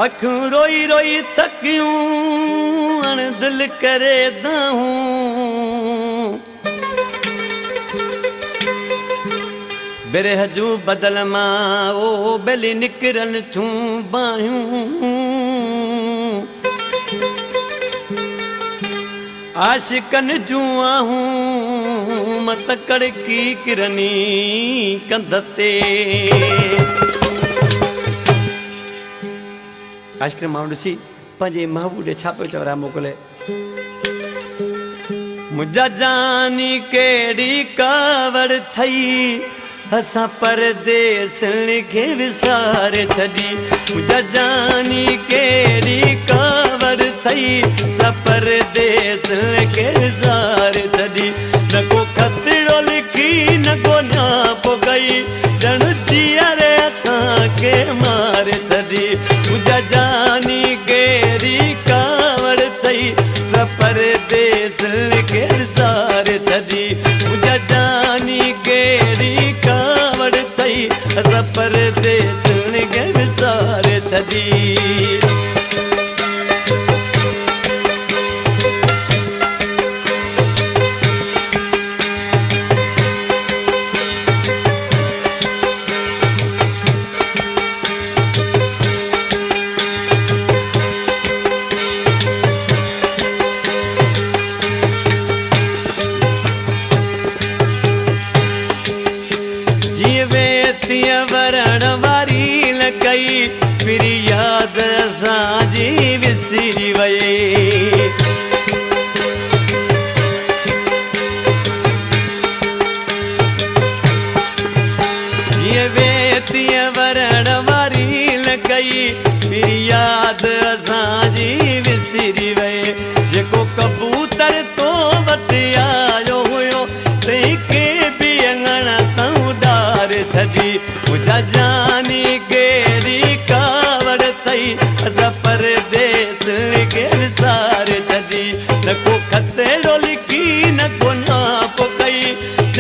अखूं रोई रोई थकियूं अण दिल करे दाहूं बिरह जूं बदल मां ओ बेली निकरन थूं बायूं आशिकन जूं आहूं मत कड़की किरनी कंध ते आशिक माण्हू ॾिसी पंहिंजे महबूब ॾे छा पियो चवरा मोकिले मुंहिंजा जानी कहिड़ी कावड़ थई असां परदेसन खे विसारे छॾी मुंहिंजा जानी कहिड़ी कावड़ थई असां परदेसन खे विसारे छॾी न को खतरो लिखी न को नाप गई ॼण जीअरे असांखे मारे छॾी मुंहिंजा जानी कहिड़ी कावड़ थई असां परदेसन खे विसारे छॾी मुंहिंजा जानी कहिड़ी कावड़ थई असां परदेसन खे विसारे छॾी वरण वारी न कई फिर याद असांजी विसरी वई जीअं वे तीअं वरण वारी न कई फिर याद असांजी विसरी वई जेको कबूतर तो वटि आयो हुयो तंहिंखे बि अङण तां उॾारे छॾी मुंहिंजा जानी कहिड़ी कावड़ थई असां परदेसन खे विसारे छॾी न को खतरो लिखी न को नाप कई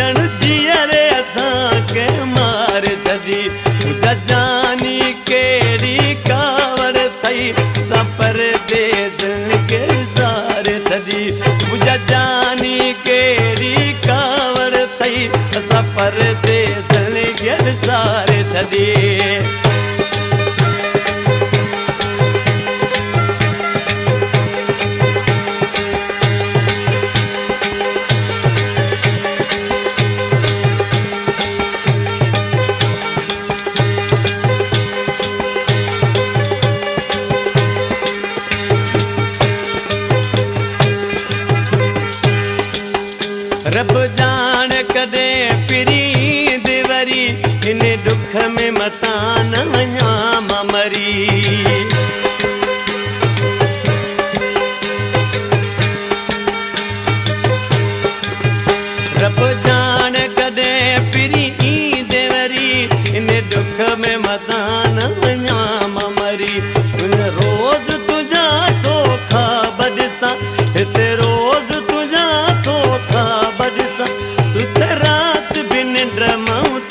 ॼण जीअरे असांखे मारे छॾी मुंहिंजा जानी कहिड़ी कावड़ थई असां परदेसन खे विसारे छॾी मुंहिंजा जानी कहिड़ी कावड़ थई असां परदेसन खे विसारे छॾी रब जान कॾहिं फिरींद वरी हिन दुख में मता न वञा मां मरी रब जान कॾहिं फिरींद वरी हिन दुख में मता न वञा मां मरी हुन रोज़ तुंहिंजा तोखा बॾिसां हिते रोज़ तुंहिंजा तोखा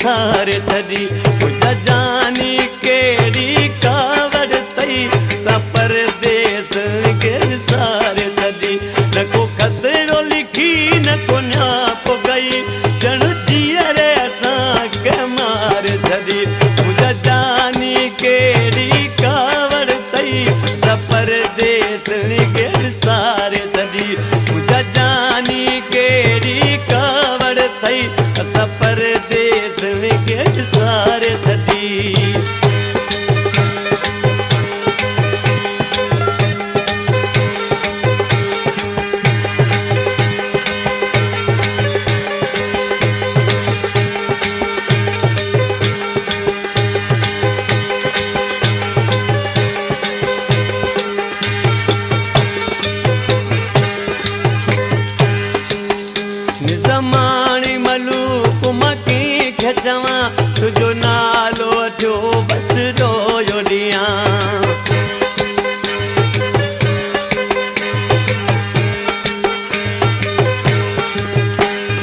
थारे छॾी मुंहिंजा जानी कहिड़ी कावड़ थई असां परदेसन खे विसारे छॾी न को खतरो लिखी न को नाप गई ॼण जीअरे असांखे मारे छॾी मुंहिंजा जानी कहिड़ी कावड़ थई असां परदेसन खे विसारे छॾी मुंहिंजा जानी कहिड़ी कावड़ थई असां परदेसन खे विसारे छॾी निज़मानी मलूक मकी खे चवां तुंहिंजो नालो वठियो बसि रोयो ॾियां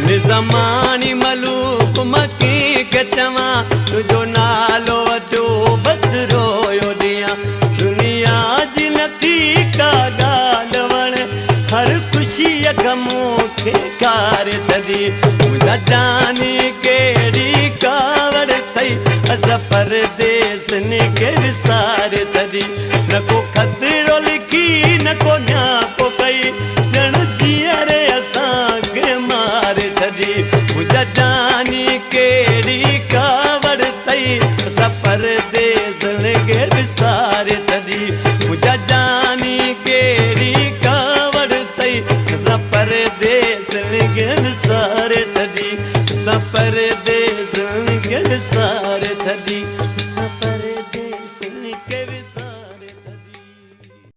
निज़मानी मलूक मकी खे चवां तुंहिंजो नालो वठियो बसि रोयो ॾियां दुनिया छॾी मुंहिंजा जानी कहिड़ी कावड़ थई असां परदेसनि खे विसारे छॾी न को खतरो लिखी न को न्यापो कई ॼण जीअरे असांखे मारे छॾी मुंहिंजा जानी कहिड़ी कावड़ थई असां परदेसनि खे विसारे छॾी मुंहिंजा जानी कहिड़ी कावड़ थई असां परदेसनि खे विसारे छॾी असां परदेस